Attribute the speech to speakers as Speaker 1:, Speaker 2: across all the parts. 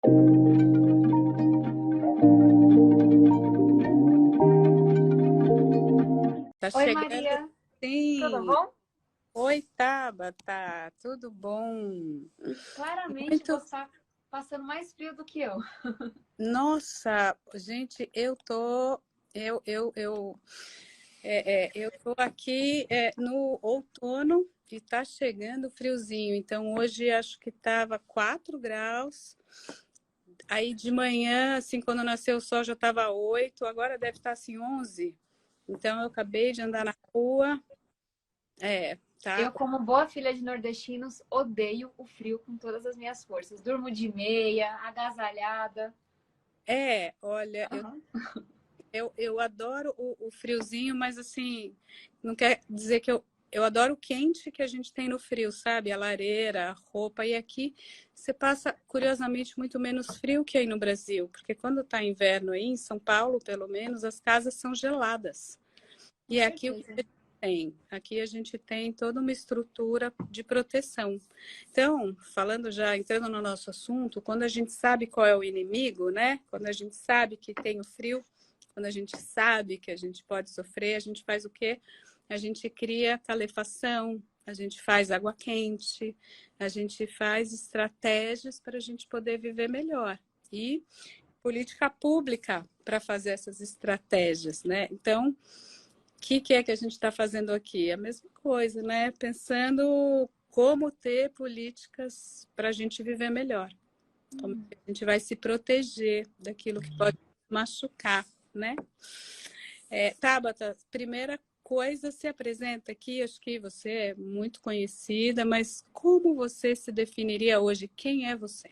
Speaker 1: Tá
Speaker 2: Oi,
Speaker 1: chegando,
Speaker 2: Maria, tudo
Speaker 1: sim.
Speaker 2: bom?
Speaker 1: Oi, Tabata, tudo bom?
Speaker 2: Claramente
Speaker 1: Muito.
Speaker 2: você está passando mais frio do que eu.
Speaker 1: Nossa, gente, eu tô aqui no outono e tá chegando friozinho. Então hoje acho que tava 4 graus. Aí de manhã, assim, quando nasceu o sol já tava 8. Agora deve estar assim 11. Então eu acabei de andar na rua. Tá.
Speaker 2: Eu, como boa filha de nordestinos, odeio o frio com todas as minhas forças. Durmo de meia, agasalhada.
Speaker 1: Olha,
Speaker 2: Aham.
Speaker 1: eu adoro o friozinho, mas assim, não quer dizer que eu adoro o quente que a gente tem no frio, sabe? A lareira, a roupa. E aqui você passa, curiosamente, muito menos frio que aí no Brasil, porque quando está inverno aí, em São Paulo, pelo menos, as casas são geladas.
Speaker 2: Com
Speaker 1: E aqui o que
Speaker 2: certeza.
Speaker 1: a gente tem? Aqui a gente tem toda uma estrutura de proteção. Então, falando já, entrando no nosso assunto, quando a gente sabe qual é o inimigo, né? Quando a gente sabe que tem o frio, quando a gente sabe que a gente pode sofrer, a gente faz o quê? A gente cria calefação, a gente faz água quente, a gente faz estratégias para a gente poder viver melhor. E política pública para fazer essas estratégias, né? Então, que é que a gente está fazendo aqui? A mesma coisa, né? Pensando como ter políticas para a gente viver melhor. Como a gente vai se proteger daquilo que pode machucar, né? Tabata, primeira coisa, se apresenta aqui, acho que você é muito conhecida, mas como você se definiria hoje? Quem é você?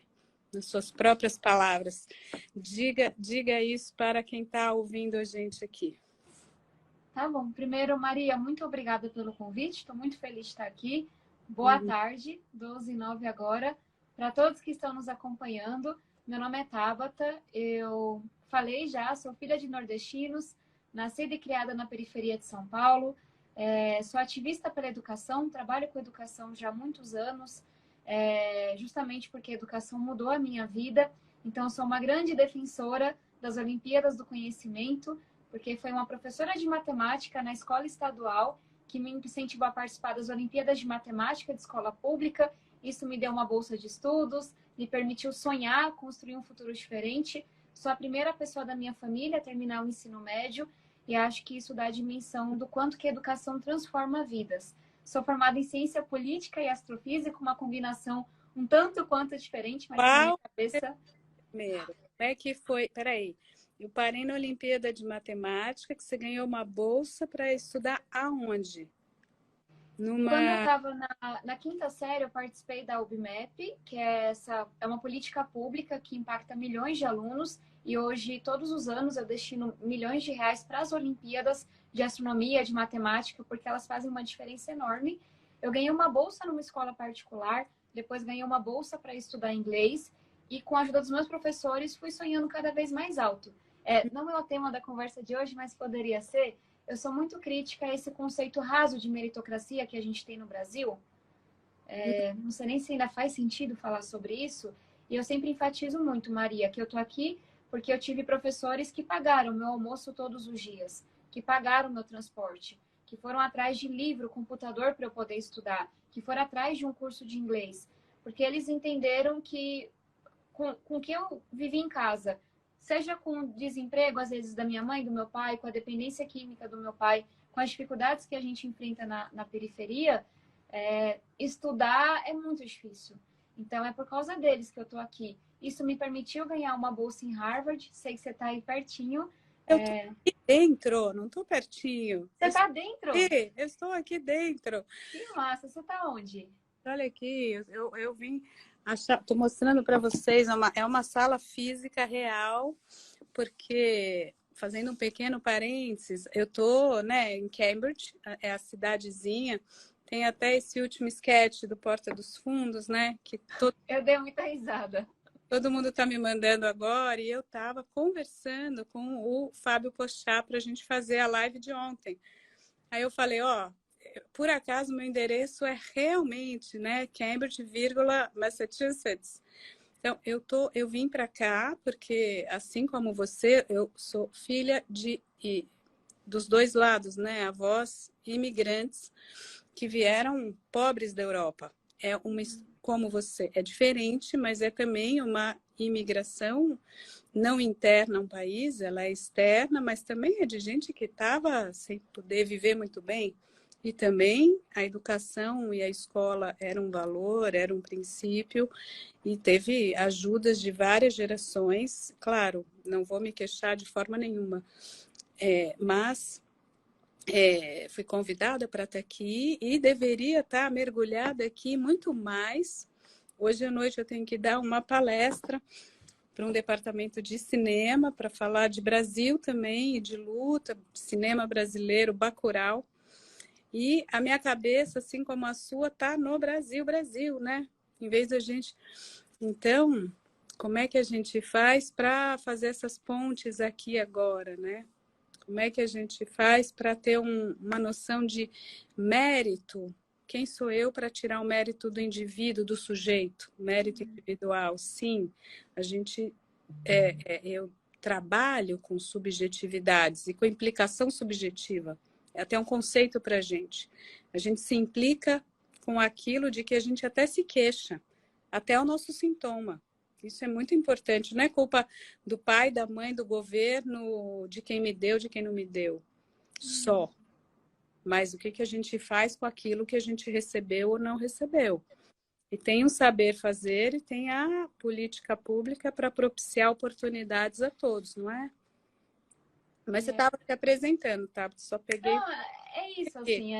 Speaker 1: Nas suas próprias palavras. Diga isso para quem está ouvindo a gente aqui.
Speaker 2: Tá bom. Primeiro, Maria, muito obrigada pelo convite. Estou muito feliz de estar aqui. Boa
Speaker 1: Uhum.
Speaker 2: tarde, 12h09 agora. Para todos que estão nos acompanhando, meu nome é Tabata. Eu falei já, sou filha de nordestinos, nascida e criada na periferia de São Paulo. Sou ativista pela educação, trabalho com educação já há muitos anos, justamente porque a educação mudou a minha vida. Então, sou uma grande defensora das Olimpíadas do Conhecimento, porque foi uma professora de matemática na escola estadual que me incentivou a participar das Olimpíadas de Matemática de escola pública. Isso me deu uma bolsa de estudos, me permitiu sonhar, construir um futuro diferente. Sou a primeira pessoa da minha família a terminar o ensino médio e acho que isso dá a dimensão do quanto que a educação transforma vidas. Sou formada em ciência política e astrofísica, uma combinação um tanto quanto diferente, mas que na minha
Speaker 1: Qual
Speaker 2: cabeça.
Speaker 1: primeiro? Como é que foi? Peraí. Eu parei na Olimpíada de Matemática, que você ganhou uma bolsa para estudar aonde?
Speaker 2: Quando eu
Speaker 1: Numa.
Speaker 2: estava na quinta série, eu participei da UBMEP, que é uma política pública que impacta milhões de alunos. E hoje, todos os anos, eu destino milhões de reais para as Olimpíadas de Astronomia, de Matemática, porque elas fazem uma diferença enorme. Eu ganhei uma bolsa numa escola particular, depois ganhei uma bolsa para estudar inglês, e com a ajuda dos meus professores, fui sonhando cada vez mais alto. Não é o tema da conversa de hoje, mas poderia ser. Eu sou muito crítica a esse conceito raso de meritocracia que a gente tem no Brasil. Não sei nem se ainda faz sentido falar sobre isso. E eu sempre enfatizo muito, Maria, que eu tô aqui porque eu tive professores que pagaram meu almoço todos os dias, que pagaram meu transporte, que foram atrás de livro, computador para eu poder estudar, que foram atrás de um curso de inglês, porque eles entenderam que com que eu vivi em casa, seja com o desemprego, às vezes, da minha mãe, do meu pai, com a dependência química do meu pai, com as dificuldades que a gente enfrenta na periferia, estudar é muito difícil. Então, é por causa deles que eu estou aqui. Isso me permitiu ganhar uma bolsa em Harvard, sei que você está aí pertinho.
Speaker 1: Eu estou aqui dentro, não estou pertinho.
Speaker 2: Você está dentro?
Speaker 1: Eu estou aqui dentro.
Speaker 2: Que massa! Você está onde?
Speaker 1: Olha aqui, eu vim achar, estou mostrando para vocês, é uma sala física real, porque, fazendo um pequeno parênteses, eu estou, né, em Cambridge, é a cidadezinha, tem até esse último sketch do Porta dos Fundos, né, que
Speaker 2: Eu dei muita risada.
Speaker 1: todo mundo está me mandando agora, e eu estava conversando com o Fábio Pochá para a gente fazer a live de ontem. Aí eu falei, ó, por acaso meu endereço é realmente, né, Cambridge, vírgula, Massachusetts. Então, eu vim para cá porque, assim como você, eu sou filha dos dois lados, né? Avós imigrantes que vieram pobres da Europa. Como você, é diferente, mas é também uma imigração não interna a um país, ela é externa, mas também é de gente que estava sem poder viver muito bem. E também a educação e a escola era um valor, era um princípio, e teve ajudas de várias gerações. Claro, não vou me queixar de forma nenhuma, mas fui convidada para estar aqui e deveria estar mergulhada aqui muito mais. Hoje à noite eu tenho que dar uma palestra para um departamento de cinema para falar de Brasil também e de luta, cinema brasileiro, Bacurau. E a minha cabeça, assim como a sua, está no Brasil, né? Em vez da gente... Então, como é que a gente faz para fazer essas pontes aqui agora, né? Como é que a gente faz para ter uma noção de mérito? Quem sou eu para tirar o mérito do indivíduo, do sujeito? Mérito individual, sim. Eu trabalho com subjetividades e com implicação subjetiva. É até um conceito para a gente. A gente se implica com aquilo de que a gente até se queixa, até o nosso sintoma. Isso é muito importante. Não é culpa do pai, da mãe, do governo, de quem me deu, de quem não me deu. Só. Mas o que a gente faz com aquilo que a gente recebeu ou não recebeu. E tem um saber fazer e tem a política pública para propiciar oportunidades a todos, não é? Mas você estava se apresentando, tá? Só peguei...
Speaker 2: Não, é isso, assim,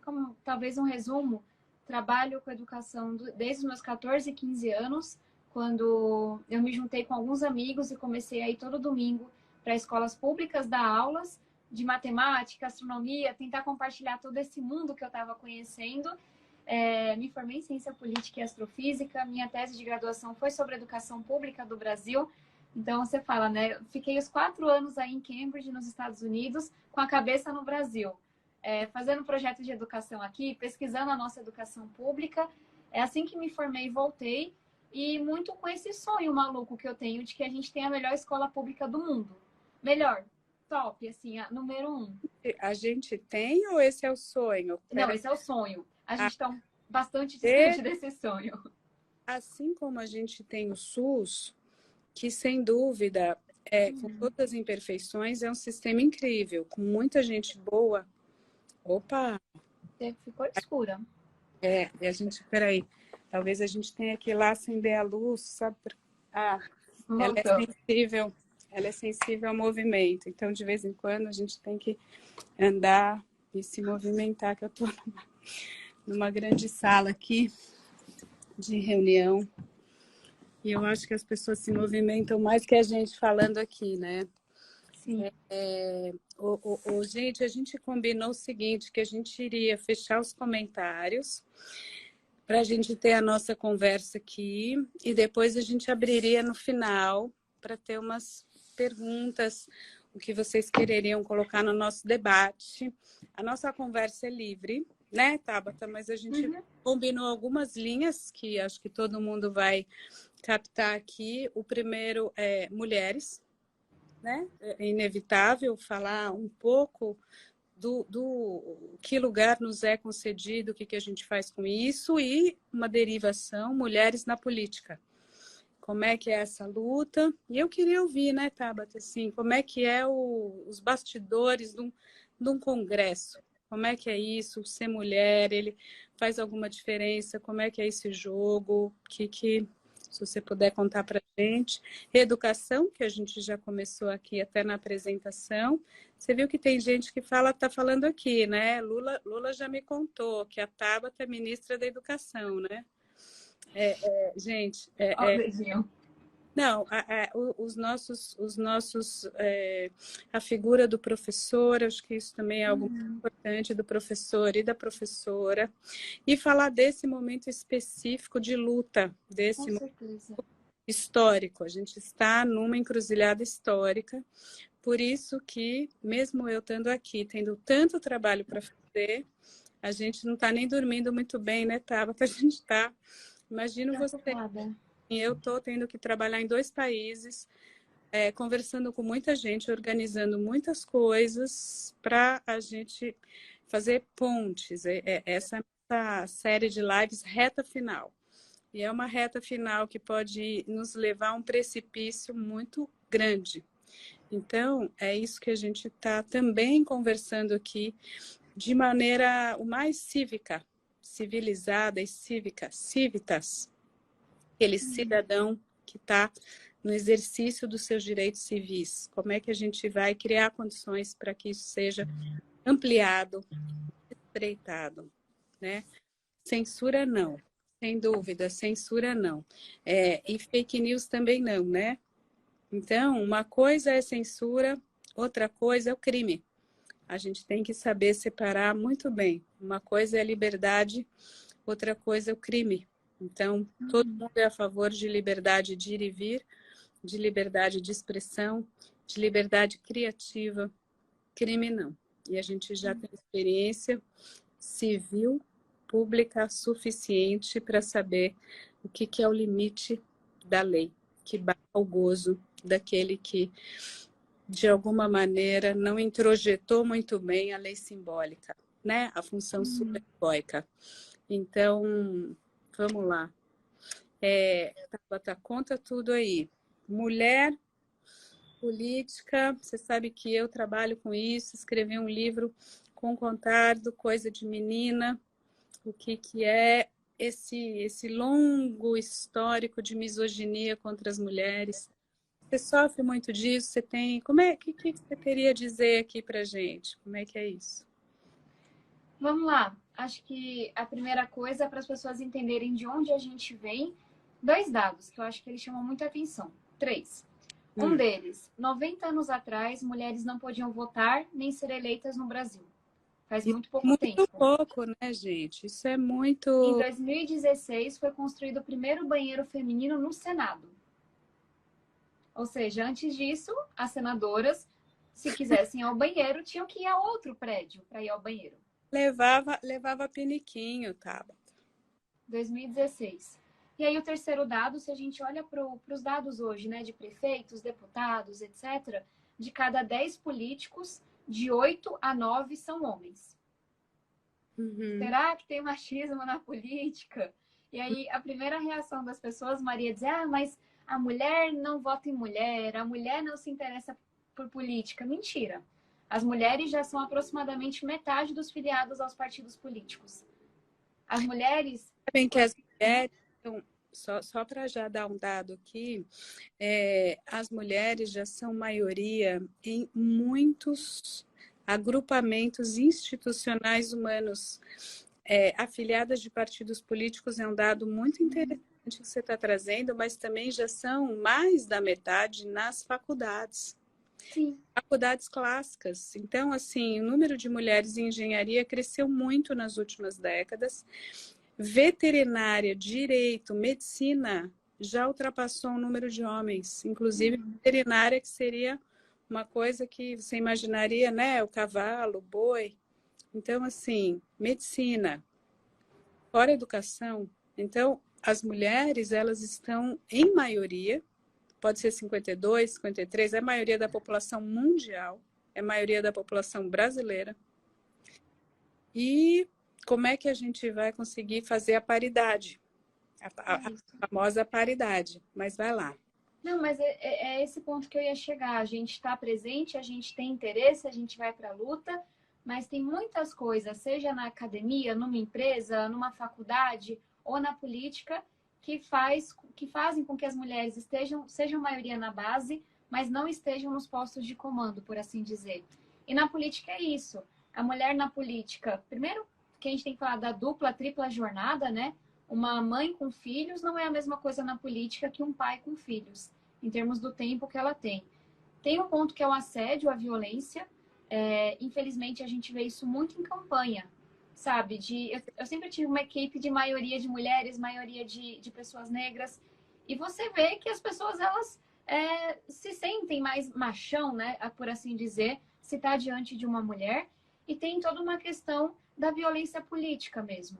Speaker 2: como talvez um resumo, trabalho com educação desde os meus 14, 15 anos, quando eu me juntei com alguns amigos e comecei a ir todo domingo para escolas públicas dar aulas de matemática, astronomia, tentar compartilhar todo esse mundo que eu estava conhecendo. Me formei em ciência política e astrofísica, minha tese de graduação foi sobre educação pública do Brasil. Então, você fala, né? Eu fiquei os 4 anos aí em Cambridge, nos Estados Unidos, com a cabeça no Brasil. Fazendo projetos de educação aqui, pesquisando a nossa educação pública. É assim que me formei e voltei. E muito com esse sonho maluco que eu tenho de que a gente tem a melhor escola pública do mundo. Melhor, top, assim, a número 1.
Speaker 1: A gente tem ou esse é o sonho?
Speaker 2: Não, esse é o sonho. A gente está bastante distante desse sonho.
Speaker 1: Assim como a gente tem o SUS, que sem dúvida, com todas as imperfeições, é um sistema incrível, com muita gente boa. Opa!
Speaker 2: Ficou escura.
Speaker 1: E a gente, peraí, talvez a gente tenha que ir lá acender a luz, sabe? Ela é sensível ao movimento, então de vez em quando a gente tem que andar e se movimentar, que eu estou numa grande sala aqui de reunião. E eu acho que as pessoas se movimentam mais que a gente falando aqui, né?
Speaker 2: Sim.
Speaker 1: Gente, a gente combinou o seguinte, que a gente iria fechar os comentários para a gente ter a nossa conversa aqui e depois a gente abriria no final para ter umas perguntas, o que vocês quereriam colocar no nosso debate. A nossa conversa é livre, né, Tabata? Mas a gente combinou algumas linhas que acho que todo mundo vai captar aqui. O primeiro é mulheres, né? É inevitável falar um pouco do que lugar nos é concedido, o que a gente faz com isso, e uma derivação, mulheres na política. Como é que é essa luta? E eu queria ouvir, né, Tabata, assim, como é que é os bastidores de um congresso? Como é que é isso? Ser mulher, ele faz alguma diferença? Como é que é esse jogo? Se você puder contar para a gente. Reeducação, que a gente já começou aqui até na apresentação. Você viu que tem gente que está falando aqui, né? Lula já me contou que a Tabata é ministra da Educação, né? Gente... Não, a figura do professor, acho que isso também é algo muito importante, do professor e da professora, e falar desse momento específico de luta, desse momento histórico. A gente está numa encruzilhada histórica, por isso que, mesmo eu estando aqui, tendo tanto trabalho para fazer, a gente não está nem dormindo muito bem, né, Tava? Que a gente está. Imagino você... eu estou tendo que trabalhar em 2 países, conversando com muita gente, organizando muitas coisas para a gente fazer pontes. Essa série de lives reta final. E é uma reta final que pode nos levar a um precipício muito grande. Então, é isso que a gente está também conversando aqui, de maneira o mais cívica, civilizada e cívica, civitas, aquele cidadão que está no exercício dos seus direitos civis. Como é que a gente vai criar condições para que isso seja ampliado, estreitado, né? Censura não, sem dúvida, censura não. E fake news também não, né? Então, uma coisa é censura, outra coisa é o crime. A gente tem que saber separar muito bem. Uma coisa é a liberdade, outra coisa é o crime. Então, todo mundo é a favor de liberdade de ir e vir, de liberdade de expressão, de liberdade criativa. Crime não. E a gente já tem experiência civil, pública suficiente para saber o que é o limite da lei, que barra o gozo daquele que, de alguma maneira, não introjetou muito bem a lei simbólica, né? A função superegóica. Então, vamos lá. Tabata, conta tudo aí. Mulher, política, você sabe que eu trabalho com isso, escrevi um livro com Contardo, Coisa de Menina, o que é esse longo histórico de misoginia contra as mulheres. Você sofre muito disso? Você tem... que você queria dizer aqui pra gente? Como é que é isso?
Speaker 2: Vamos lá. Acho que a primeira coisa é para as pessoas entenderem de onde a gente vem. 2 dados que eu acho que eles chamam muita atenção. 3. Um deles, 90 anos atrás, mulheres não podiam votar nem ser eleitas no Brasil. Faz muito pouco tempo.
Speaker 1: Muito pouco, né, gente? Isso é muito...
Speaker 2: Em 2016, foi construído o primeiro banheiro feminino no Senado. Ou seja, antes disso, as senadoras, se quisessem ir ao banheiro, tinham que ir a outro prédio para ir ao banheiro.
Speaker 1: Levava piniquinho, Tabata.
Speaker 2: 2016. E aí o terceiro dado, se a gente olha para os dados hoje, né, de prefeitos, deputados, etc., de cada 10 políticos, de 8 a 9 são homens. Será que tem machismo na política? E aí a primeira reação das pessoas, Maria, diz, mas a mulher não vota em mulher, a mulher não se interessa por política. Mentira. As mulheres já são aproximadamente metade dos filiados aos partidos políticos. As mulheres...
Speaker 1: Sabem que as mulheres, só para já dar um dado aqui, as mulheres já são maioria em muitos agrupamentos institucionais humanos. Afiliadas de partidos políticos é um dado muito interessante que você está trazendo, mas também já são mais da metade nas faculdades.
Speaker 2: Sim.
Speaker 1: Faculdades clássicas. Então, assim, o número de mulheres em engenharia cresceu muito nas últimas décadas. Veterinária, direito, medicina já ultrapassou o número de homens. Inclusive, veterinária, que seria uma coisa que você imaginaria, né? O cavalo, o boi. Então, assim, medicina, fora educação. Então, as mulheres, elas estão em maioria, pode ser 52, 53, é a maioria da população mundial, é a maioria da população brasileira. E como é que a gente vai conseguir fazer a paridade? A famosa paridade, mas vai lá.
Speaker 2: Não, mas é esse ponto que eu ia chegar. A gente está presente, a gente tem interesse, a gente vai para a luta, mas tem muitas coisas, seja na academia, numa empresa, numa faculdade ou na política, que fazem com que as mulheres sejam maioria na base, mas não estejam nos postos de comando, por assim dizer. E na política é isso. A mulher na política, primeiro que a gente tem que falar da dupla, tripla jornada, né? Uma mãe com filhos não é a mesma coisa na política que um pai com filhos, em termos do tempo que ela tem. Tem um ponto que é o assédio, a violência. Infelizmente, a gente vê isso muito em campanha, sabe? Eu sempre tive uma equipe de maioria de mulheres, maioria de pessoas negras, e você vê que as pessoas, elas se sentem mais machão, né? Por assim dizer, se está diante de uma mulher, e tem toda uma questão da violência política mesmo.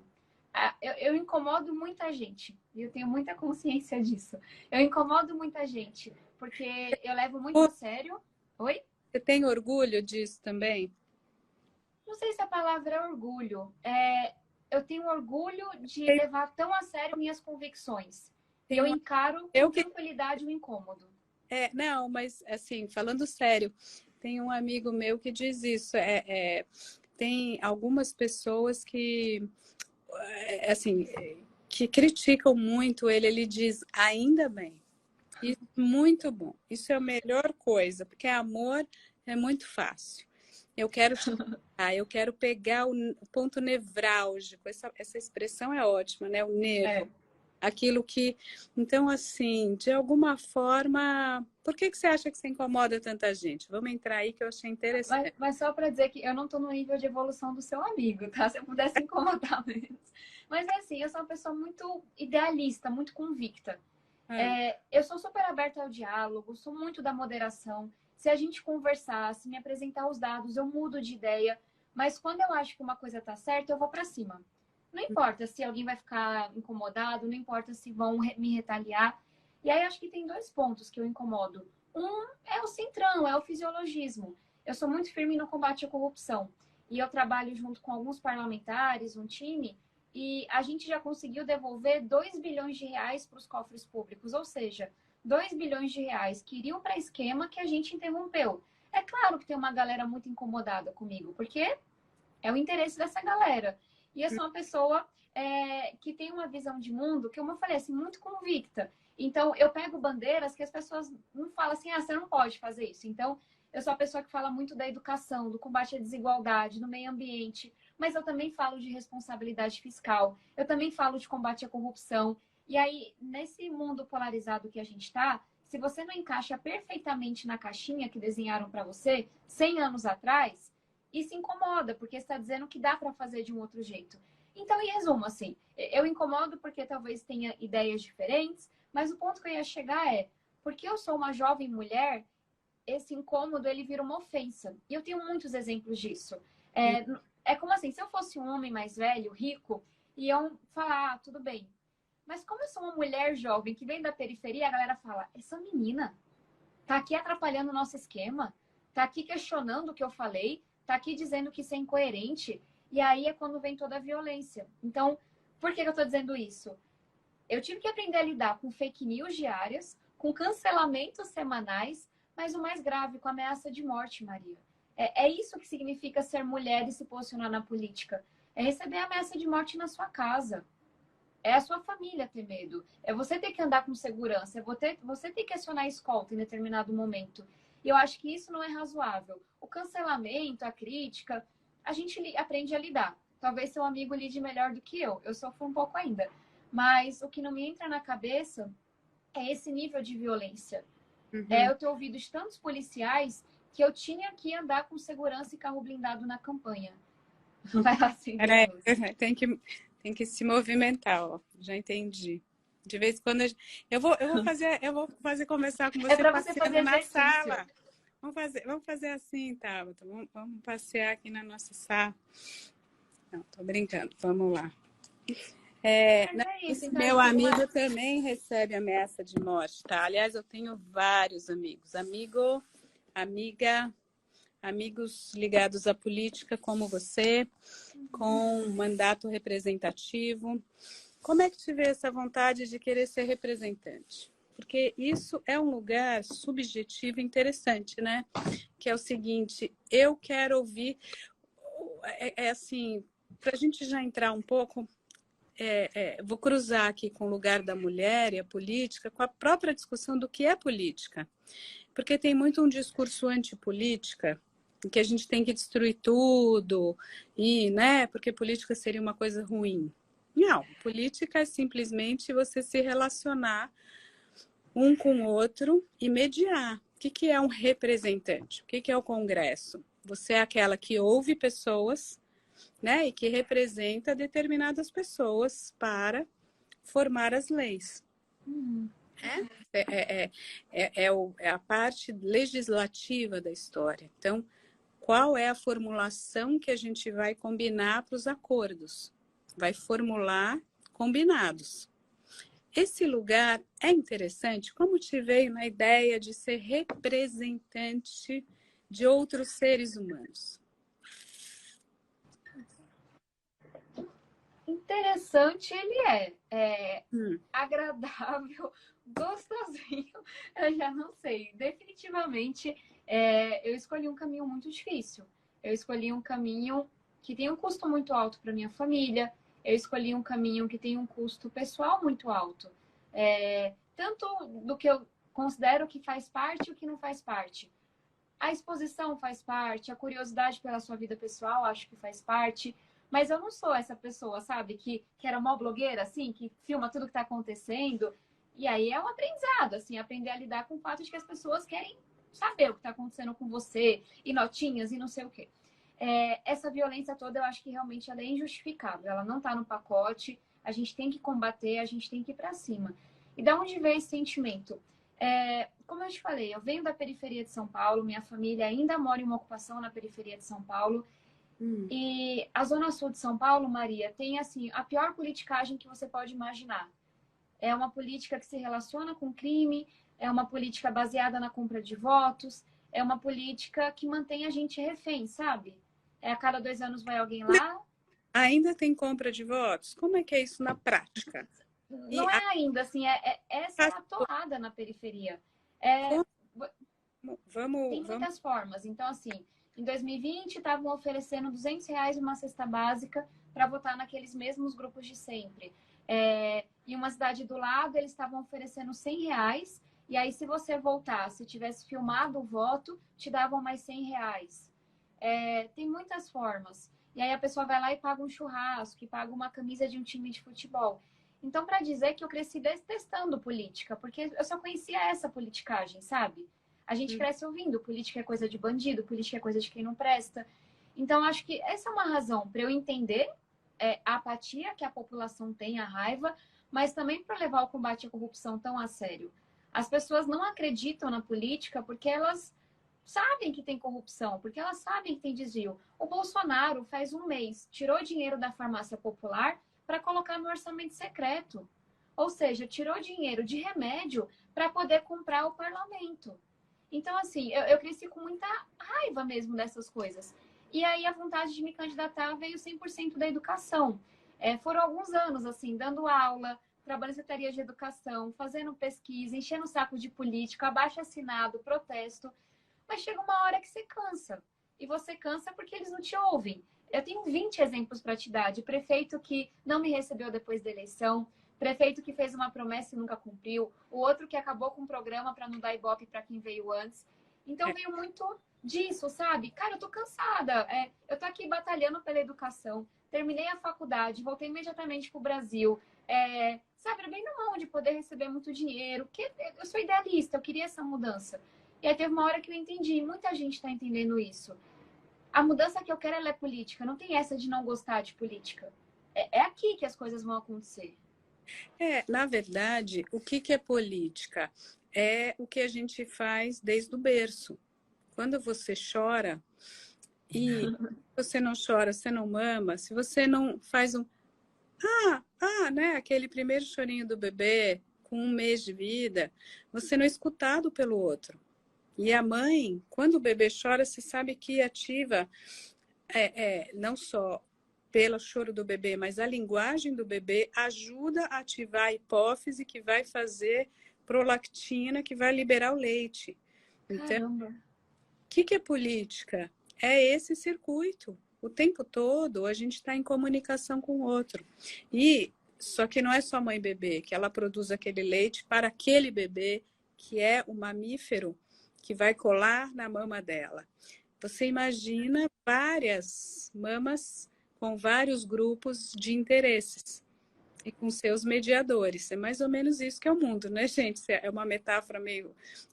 Speaker 2: eu incomodo muita gente. E eu tenho muita consciência disso. Eu incomodo muita gente, porque eu levo muito a sério. Oi?
Speaker 1: Você tem orgulho disso também?
Speaker 2: Não sei se a palavra é orgulho. Eu tenho orgulho de levar tão a sério minhas convicções. E eu encaro com tranquilidade o incômodo.
Speaker 1: Não, mas assim, falando sério, tem um amigo meu que diz isso. Tem algumas pessoas que, assim, que criticam muito ele. Ele diz, ainda bem. Isso, muito bom. Isso é a melhor coisa, porque amor é muito fácil. Eu quero pegar o ponto nevrálgico. Essa expressão é ótima, né? O nervo. Aquilo que... Então, assim, de alguma forma... Por que você acha que você incomoda tanta gente? Vamos entrar aí que eu achei interessante.
Speaker 2: Mas só para dizer que eu não estou no nível de evolução do seu amigo, tá? Se eu pudesse incomodar menos. Mas é assim, eu sou uma pessoa muito idealista, muito convicta. Eu sou super aberta ao diálogo, sou muito da moderação. Se a gente conversar, se me apresentar os dados, eu mudo de ideia. Mas quando eu acho que uma coisa tá certa, eu vou para cima. Não importa se alguém vai ficar incomodado, não importa se vão me retaliar. E aí acho que tem dois pontos que eu incomodo. Um é o centrão, é o fisiologismo. Eu sou muito firme no combate à corrupção. E eu trabalho junto com alguns parlamentares, um time, e a gente já conseguiu devolver 2 bilhões de reais para os cofres públicos. Ou seja, 2 bilhões de reais que iriam para esquema que a gente interrompeu. É claro que tem uma galera muito incomodada comigo, porque é o interesse dessa galera. E eu sou uma pessoa que tem uma visão de mundo, que, como eu falei, assim, muito convicta. Então, eu pego bandeiras que as pessoas não falam assim, você não pode fazer isso. Então, eu sou a pessoa que fala muito da educação, do combate à desigualdade, do meio ambiente, mas eu também falo de responsabilidade fiscal, eu também falo de combate à corrupção. E aí, nesse mundo polarizado que a gente está, se você não encaixa perfeitamente na caixinha que desenharam para você 100 anos atrás, isso incomoda, porque está dizendo que dá para fazer de um outro jeito. Então, em resumo, assim, eu incomodo porque talvez tenha ideias diferentes, mas o ponto que eu ia chegar é, porque eu sou uma jovem mulher, esse incômodo, ele vira uma ofensa. E eu tenho muitos exemplos disso. É como assim, se eu fosse um homem mais velho, rico, iam falar, tudo bem. Mas como eu sou uma mulher jovem que vem da periferia, a galera fala, essa menina tá aqui atrapalhando o nosso esquema, tá aqui questionando o que eu falei, tá aqui dizendo que isso é incoerente. E aí é quando vem toda a violência. Então, por que eu tô dizendo isso? Eu tive que aprender a lidar com fake news diárias, com cancelamentos semanais, mas o mais grave, com ameaça de morte, Maria. É isso que significa ser mulher e se posicionar na política. É receber ameaça de morte na sua casa. É a sua família ter medo. É você ter que andar com segurança. É você ter que acionar a escolta em determinado momento. E eu acho que isso não é razoável. O cancelamento, a crítica, a gente aprende a lidar. Talvez seu amigo lide melhor do que eu. Eu sofro um pouco ainda. Mas o que não me entra na cabeça é esse nível de violência. Eu ter ouvido de tantos policiais que eu tinha que andar com segurança e carro blindado na campanha. Vai assim,
Speaker 1: tem que se movimentar, ó. Já entendi. De vez em quando eu vou fazer conversar com você,
Speaker 2: para você fazer
Speaker 1: na
Speaker 2: exercício.
Speaker 1: sala. Vamos fazer assim, Tabata. Vamos passear aqui na nossa sala. Não, tô brincando. Vamos lá.
Speaker 2: Isso, então,
Speaker 1: meu amigo também recebe ameaça de morte, tá? Aliás, eu tenho vários amigos. Amigos ligados à política como você, com mandato representativo. Como é que te vê essa vontade de querer ser representante? Porque isso é um lugar subjetivo interessante, né? Que é o seguinte, eu quero ouvir... assim, para a gente já entrar um pouco... vou cruzar aqui com o lugar da mulher e a política, com a própria discussão do que é política. Porque tem muito um discurso antipolítica, que a gente tem que destruir tudo, e, né, porque política seria uma coisa ruim. Não, política é simplesmente você se relacionar um com o outro e mediar. O que é um representante? O que é o Congresso? Você é aquela que ouve pessoas, né, e que representa determinadas pessoas para formar as leis. É a parte legislativa da história. Então, qual é a formulação que a gente vai combinar para os acordos? vai formular combinados. Esse lugar é interessante, como te veio na ideia de ser representante de outros seres humanos?
Speaker 2: Interessante ele é agradável, gostosinho, eu já não sei. Definitivamente, eu escolhi um caminho muito difícil. Eu escolhi um caminho que tem um custo muito alto para minha família. Eu escolhi um caminho que tem um custo pessoal muito alto. Tanto do que eu considero que faz parte e o que não faz parte. A exposição faz parte, a curiosidade pela sua vida pessoal acho que faz parte. Mas eu não sou essa pessoa, sabe? Que era uma blogueira, assim, que filma tudo que tá acontecendo. E aí é um aprendizado, assim, aprender a lidar com o fato de que as pessoas querem saber o que tá acontecendo com você, e notinhas, e não sei o quê. Essa violência toda, eu acho que realmente ela é injustificável. Ela não tá no pacote, a gente tem que combater, a gente tem que ir pra cima. E da onde veio esse sentimento? Como eu te falei, eu venho da periferia de São Paulo, minha família ainda mora em uma ocupação na periferia de São Paulo. E a Zona Sul de São Paulo, Maria, tem assim a pior politicagem que você pode imaginar. É uma política que se relaciona com crime, é uma política baseada na compra de votos, é uma política que mantém a gente refém, sabe? A cada 2 anos vai alguém lá.
Speaker 1: Ainda tem compra de votos? Como é que é isso na prática?
Speaker 2: Não é ainda, assim, essa é a toada na periferia. Tem muitas formas. Então, assim, em 2020 estavam oferecendo R$ 200 uma cesta básica para votar naqueles mesmos grupos de sempre. Em uma cidade do lado, eles estavam oferecendo R$ 100. E aí, se você voltasse, tivesse filmado o voto, te davam mais R$ 100. Tem muitas formas. E aí a pessoa vai lá e paga um churrasco, e paga uma camisa de um time de futebol. Então, para dizer que eu cresci detestando política, porque eu só conhecia essa politicagem, sabe? A gente cresce ouvindo, política é coisa de bandido, política é coisa de quem não presta. Então, acho que essa é uma razão para eu entender a apatia que a população tem, a raiva, mas também para levar o combate à corrupção tão a sério. As pessoas não acreditam na política porque elas sabem que tem corrupção, porque elas sabem que tem desvio. O Bolsonaro, faz um mês, tirou dinheiro da farmácia popular para colocar no orçamento secreto. Ou seja, tirou dinheiro de remédio para poder comprar o parlamento. Então, assim, eu cresci com muita raiva mesmo dessas coisas. E aí a vontade de me candidatar veio 100% da educação. Foram alguns anos, assim, dando aula, trabalhando em secretaria de educação, fazendo pesquisa, enchendo o saco de política, abaixo-assinado, protesto. Mas chega uma hora que você cansa. E você cansa porque eles não te ouvem. Eu tenho 20 exemplos para te dar de prefeito que não me recebeu depois da eleição, prefeito que fez uma promessa e nunca cumpriu, o outro que acabou com um programa para não dar ibope para quem veio antes. Então veio muito disso, sabe? Cara, eu tô cansada. Eu tô aqui batalhando pela educação, terminei a faculdade, voltei imediatamente pro Brasil. Sabe, era bem na mão de poder receber muito dinheiro, porque eu sou idealista, eu queria essa mudança. E aí teve uma hora que eu entendi, muita gente está entendendo isso. A mudança que eu quero, ela é política, não tem essa de não gostar de política. É aqui que as coisas vão acontecer.
Speaker 1: Na verdade, o que é política? É o que a gente faz desde o berço. Quando você chora, e você não chora, você não mama, se você não faz né, aquele primeiro chorinho do bebê com 1 mês de vida, você não é escutado pelo outro. E a mãe, quando o bebê chora, se sabe que ativa não só pelo choro do bebê, mas a linguagem do bebê ajuda a ativar a hipófise que vai fazer prolactina, que vai liberar o leite. Então,
Speaker 2: Caramba.
Speaker 1: O que é política? É esse circuito. O tempo todo a gente está em comunicação com o outro. Só que não é só mãe e bebê, que ela produz aquele leite para aquele bebê que é o mamífero que vai colar na mama dela. Você imagina várias mamas com vários grupos de interesses e com seus mediadores. É mais ou menos isso que é o mundo, né, gente? É uma metáfora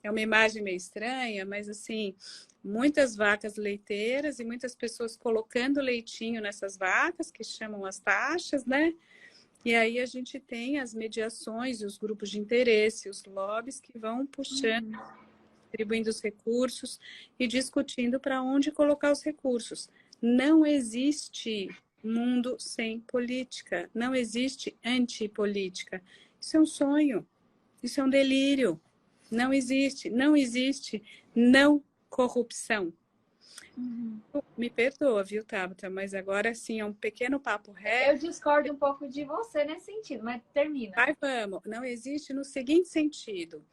Speaker 1: é uma imagem meio estranha, mas assim, muitas vacas leiteiras e muitas pessoas colocando leitinho nessas vacas, que chamam as taxas, né? E aí a gente tem as mediações e os grupos de interesse, os lobbies que vão puxando, distribuindo os recursos e discutindo para onde colocar os recursos. Não existe mundo sem política. Não existe antipolítica. Isso é um sonho. Isso é um delírio. Não existe. Não existe não corrupção.
Speaker 2: Uhum.
Speaker 1: Me perdoa, viu, Tabata? Mas agora sim é um pequeno papo reto.
Speaker 2: Eu discordo um pouco de você nesse sentido, mas termina.
Speaker 1: Vai, vamos. Não existe no seguinte sentido.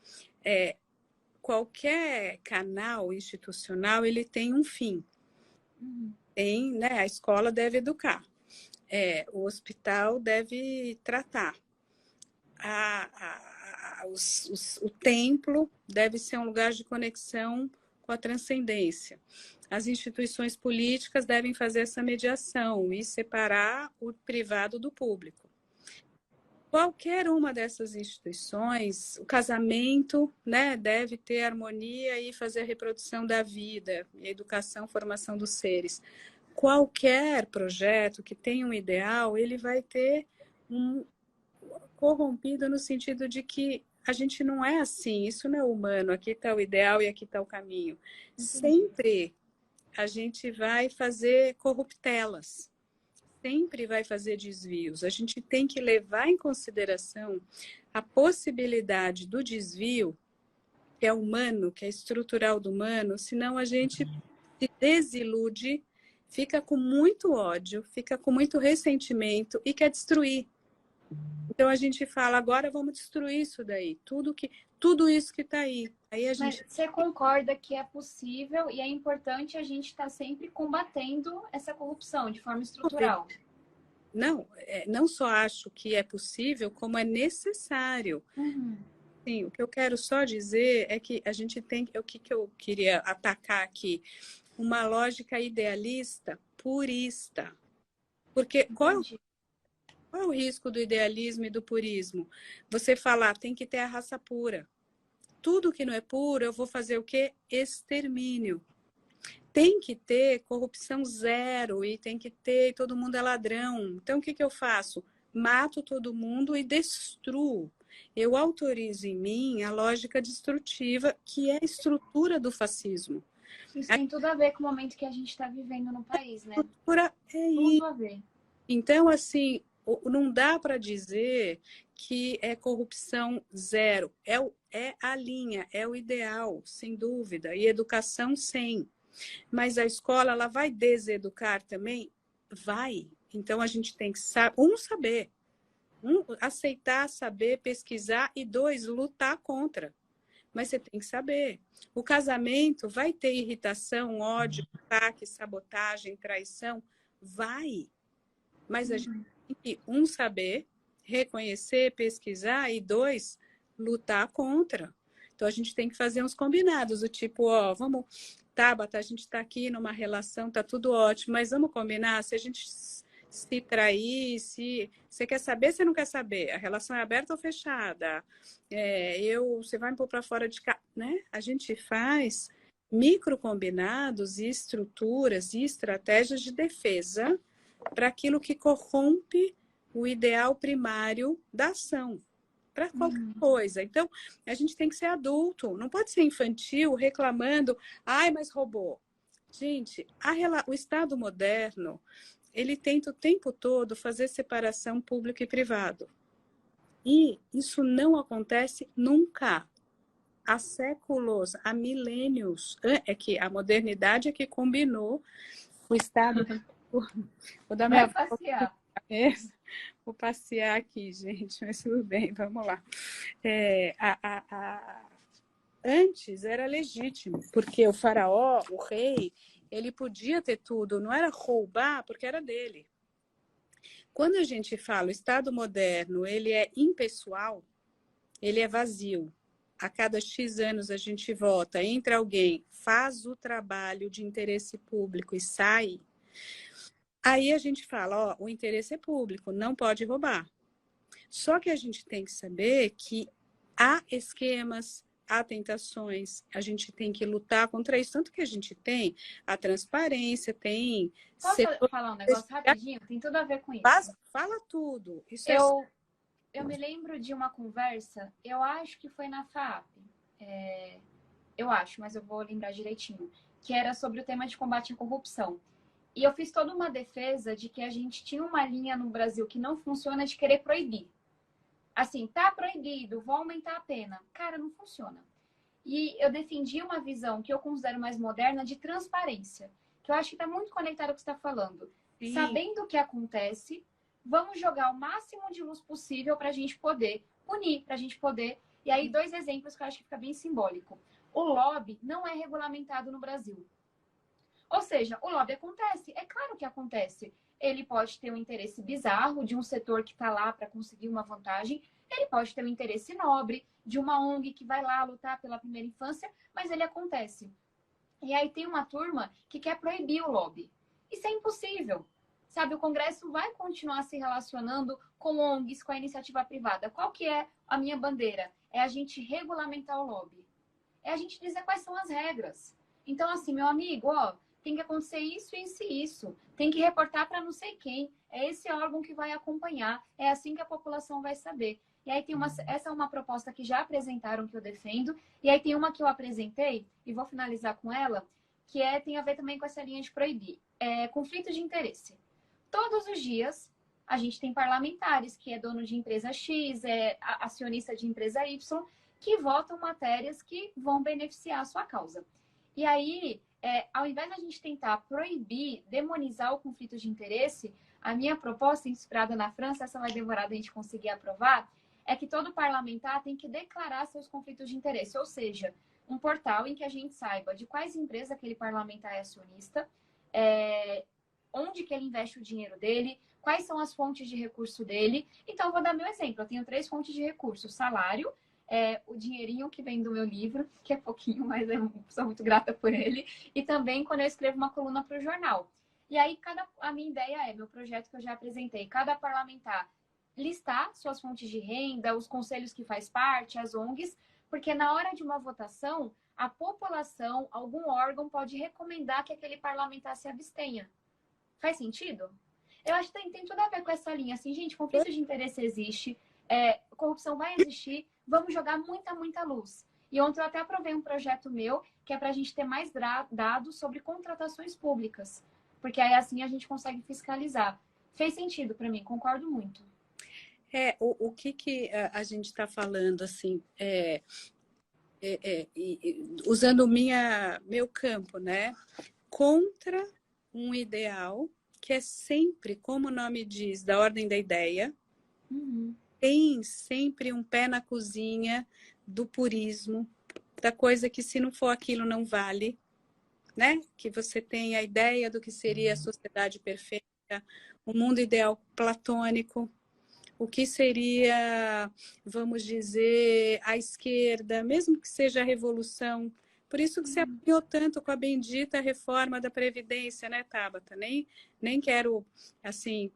Speaker 1: Qualquer canal institucional, ele tem um fim.
Speaker 2: Uhum.
Speaker 1: Tem, né? A escola deve educar. O hospital deve tratar. O templo deve ser um lugar de conexão com a transcendência. As instituições políticas devem fazer essa mediação e separar o privado do público. Qualquer uma dessas instituições, o casamento, né, deve ter harmonia e fazer a reprodução da vida, a educação, formação dos seres. Qualquer projeto que tenha um ideal, ele vai ter um corrompido no sentido de que a gente não é assim, isso não é humano, aqui está o ideal e aqui está o caminho. Sempre a gente vai fazer corruptelas, sempre vai fazer desvios. A gente tem que levar em consideração a possibilidade do desvio, que é humano, que é estrutural do humano, senão a gente se desilude, fica com muito ódio, fica com muito ressentimento e quer destruir. Então a gente fala, agora vamos destruir isso daí, tudo isso que está aí. Aí a gente...
Speaker 2: Mas você concorda que é possível e é importante a gente estar sempre combatendo essa corrupção de forma estrutural?
Speaker 1: Não só acho que é possível, como é necessário.
Speaker 2: Uhum.
Speaker 1: Sim, o que eu quero só dizer é que a gente tem... O que eu queria atacar aqui? Uma lógica idealista, purista. Porque qual é o risco do idealismo e do purismo? Você falar, tem que ter a raça pura. Tudo que não é puro, eu vou fazer o quê? Extermínio. Tem que ter corrupção zero e tem que ter, todo mundo é ladrão. Então, o que eu faço? Mato todo mundo e destruo. Eu autorizo em mim a lógica destrutiva, que é a estrutura do fascismo.
Speaker 2: Isso tem tudo a ver com o momento que a gente está vivendo no país, né?
Speaker 1: Tudo
Speaker 2: a ver.
Speaker 1: Então, assim, não dá para dizer que é corrupção zero. É a linha, é o ideal, sem dúvida. E educação, sem. Mas a escola, ela vai deseducar também? Vai. Então, a gente tem que saber. Aceitar, saber, pesquisar. E dois, lutar contra. Mas você tem que saber. O casamento vai ter irritação, ódio, ataque, sabotagem, traição? Vai. Mas a gente tem que, saber, reconhecer, pesquisar, e dois, lutar contra. Então, a gente tem que fazer uns combinados, do tipo, ó, vamos, Tabata, a gente está aqui numa relação, tá tudo ótimo, mas vamos combinar, se a gente se trair, se você quer saber, você não quer saber, a relação é aberta ou fechada, você vai me pôr para fora de casa, né? A gente faz micro combinados e estruturas e estratégias de defesa para aquilo que corrompe o ideal primário da ação, para qualquer coisa. Então, a gente tem que ser adulto, não pode ser infantil reclamando, ai, mas roubou. Gente, o Estado moderno, ele tenta o tempo todo fazer separação público e privado. E isso não acontece nunca. Há séculos, há milênios. É que a modernidade é que combinou o Estado. Vou dar minha
Speaker 2: passear.
Speaker 1: Vou passear aqui, gente, mas tudo bem, vamos lá. Antes era legítimo, porque o faraó, o rei, ele podia ter tudo, não era roubar, porque era dele. Quando a gente fala o Estado moderno, ele é impessoal, ele é vazio. A cada X anos a gente vota, entra alguém, faz o trabalho de interesse público e sai. Aí a gente fala, ó, o interesse é público, não pode roubar. Só que a gente tem que saber que há esquemas, há tentações, a gente tem que lutar contra isso. Tanto que a gente tem a transparência, tem...
Speaker 2: Posso falar um negócio rapidinho? Tem tudo a ver com isso.
Speaker 1: Fala tudo. Isso
Speaker 2: eu me lembro de uma conversa, eu acho que foi na FAP, eu acho, mas eu vou lembrar direitinho, que era sobre o tema de combate à corrupção. E eu fiz toda uma defesa de que a gente tinha uma linha no Brasil que não funciona de querer proibir. Assim, tá proibido, vou aumentar a pena. Cara, não funciona. E eu defendi uma visão que eu considero mais moderna de transparência, que eu acho que está muito conectado com o que você está falando.
Speaker 1: Sim.
Speaker 2: Sabendo o que acontece, vamos jogar o máximo de luz possível para a gente poder punir, para a gente poder... E aí, 2 exemplos que eu acho que fica bem simbólico. O lobby não é regulamentado no Brasil. Ou seja, o lobby acontece. É claro que acontece. Ele pode ter um interesse bizarro de um setor que está lá para conseguir uma vantagem. Ele pode ter um interesse nobre de uma ONG que vai lá lutar pela primeira infância, mas ele acontece. E aí tem uma turma que quer proibir o lobby. Isso é impossível. Sabe, o Congresso vai continuar se relacionando com ONGs, com a iniciativa privada. Qual que é a minha bandeira? É a gente regulamentar o lobby. É a gente dizer quais são as regras. Então, assim, meu amigo, ó, tem que acontecer isso, isso e isso. Tem que reportar para não sei quem. É esse órgão que vai acompanhar. É assim que a população vai saber. E aí tem essa é uma proposta que já apresentaram, que eu defendo. E aí tem uma que eu apresentei, e vou finalizar com ela, que tem a ver também com essa linha de proibir. É conflito de interesse. Todos os dias, a gente tem parlamentares, que é dono de empresa X, é acionista de empresa Y, que votam matérias que vão beneficiar a sua causa. E aí, ao invés da gente tentar proibir, demonizar o conflito de interesse, a minha proposta, inspirada na França, essa vai demorar da gente conseguir aprovar, é que todo parlamentar tem que declarar seus conflitos de interesse, ou seja, um portal em que a gente saiba de quais empresas aquele parlamentar é acionista, onde que ele investe o dinheiro dele, quais são as fontes de recurso dele. Então, eu vou dar meu exemplo. Eu tenho 3 fontes de recurso. Salário, o dinheirinho que vem do meu livro, que é pouquinho, mas eu sou muito grata por ele. E também quando eu escrevo uma coluna para o jornal. E aí, a minha ideia meu projeto que eu já apresentei, cada parlamentar listar suas fontes de renda, os conselhos que faz parte, as ONGs, porque na hora de uma votação, a população, algum órgão pode recomendar que aquele parlamentar se abstenha. Faz sentido? Eu acho que tem tudo a ver com essa linha. Assim, gente, conflito de interesse existe, corrupção vai existir, vamos jogar muita, muita luz. E ontem eu até aprovei um projeto meu, que é para a gente ter mais dados sobre contratações públicas. Porque aí assim a gente consegue fiscalizar. Fez sentido para mim, concordo muito.
Speaker 1: O que a gente está falando, assim, usando meu campo, né? Contra um ideal que é sempre, como o nome diz, da ordem da ideia, tem sempre um pé na cozinha do purismo, da coisa que se não for aquilo não vale, né? Que você tem a ideia do que seria a sociedade perfeita, o mundo ideal platônico, o que seria, vamos dizer, a esquerda, mesmo que seja a revolução. Por isso que se apanhou tanto com a bendita reforma da Previdência, né, Tabata? Nem quero, assim,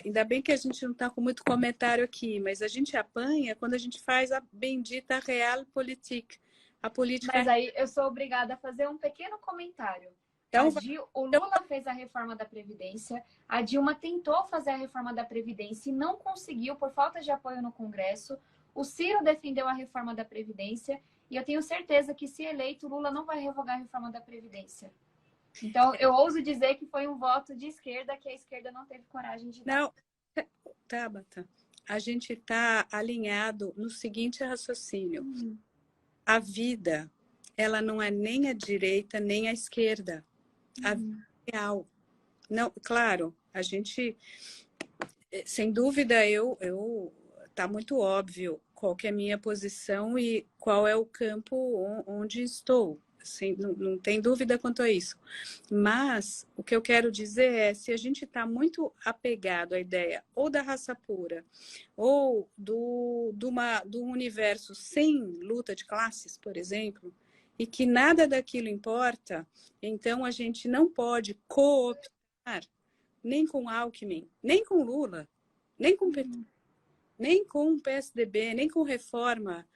Speaker 1: ainda bem que a gente não está com muito comentário aqui, mas a gente apanha quando a gente faz a bendita Realpolitik, a política...
Speaker 2: Mas aí eu sou obrigada a fazer um pequeno comentário.
Speaker 1: Então,
Speaker 2: o Lula fez a reforma da Previdência, a Dilma tentou fazer a reforma da Previdência e não conseguiu por falta de apoio no Congresso. O Ciro defendeu a reforma da Previdência e eu tenho certeza que, se eleito, Lula não vai revogar a reforma da Previdência. Então, eu ouso dizer que foi um voto de esquerda que a esquerda não teve coragem de dar.
Speaker 1: Não, Tabata, a gente está alinhado no seguinte raciocínio. A vida, ela não é nem a direita nem a esquerda. A vida é real. Não, claro, a gente, sem dúvida, tá muito óbvio qual que é a minha posição e qual é o campo onde estou. Assim, não tem dúvida quanto a isso. Mas o que eu quero dizer é, se a gente está muito apegado à ideia ou da raça pura, ou do universo sem luta de classes, por exemplo, e que nada daquilo importa, então a gente não pode cooptar nem com Alckmin, nem com Lula, nem com PT, nem com PSDB, nem com reforma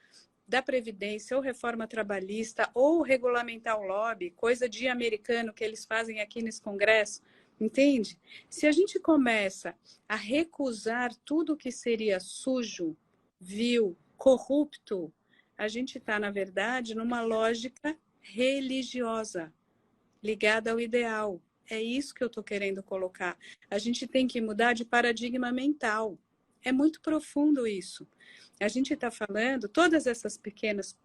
Speaker 1: da Previdência, ou reforma trabalhista, ou regulamentar o lobby, coisa de americano que eles fazem aqui nesse Congresso, entende? Se a gente começa a recusar tudo que seria sujo, vil, corrupto, a gente está, na verdade, numa lógica religiosa, ligada ao ideal. É isso que eu estou querendo colocar. A gente tem que mudar de paradigma mental. É muito profundo isso. A gente está falando todas essas pequenas,